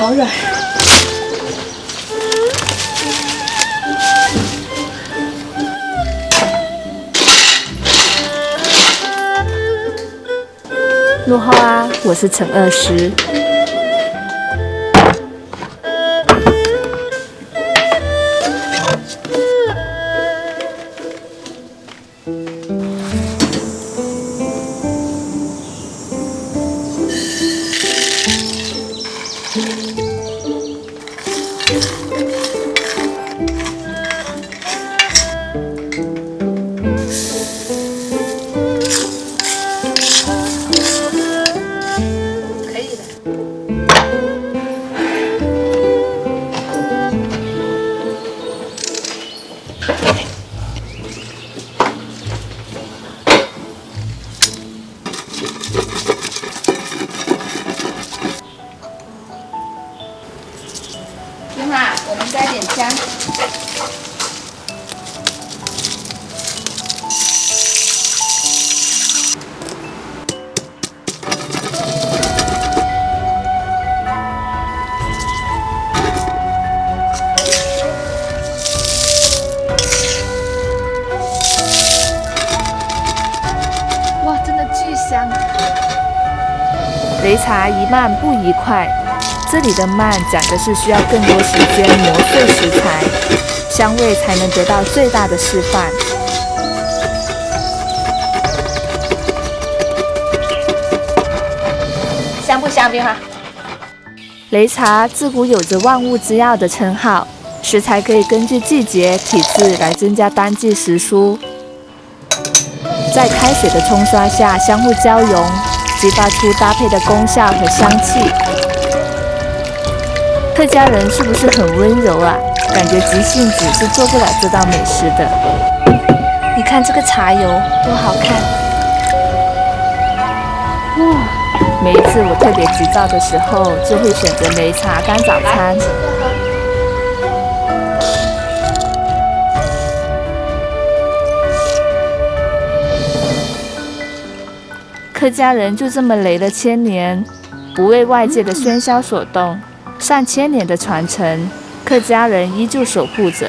好软。怒号啊！我是陈二师。妈妈，我们加点姜。哇，真的巨香！擂茶宜慢不宜快。这里的慢讲的是需要更多时间磨碎食材，香味才能得到最大的释放。香不香，冰花？擂茶自古有着万物之药的称号，食材可以根据季节、体质来增加当季时蔬。在开水的冲刷下相互交融，激发出搭配的功效和香气。客家人是不是很温柔啊？感觉急性子是做不了这道美食的。你看这个茶油多好看！哇！每一次我特别急躁的时候，就会选择擂茶当早餐。客家人就这么擂了1000年，不为外界的喧嚣所动。上千年的传承，客家人依旧守护着。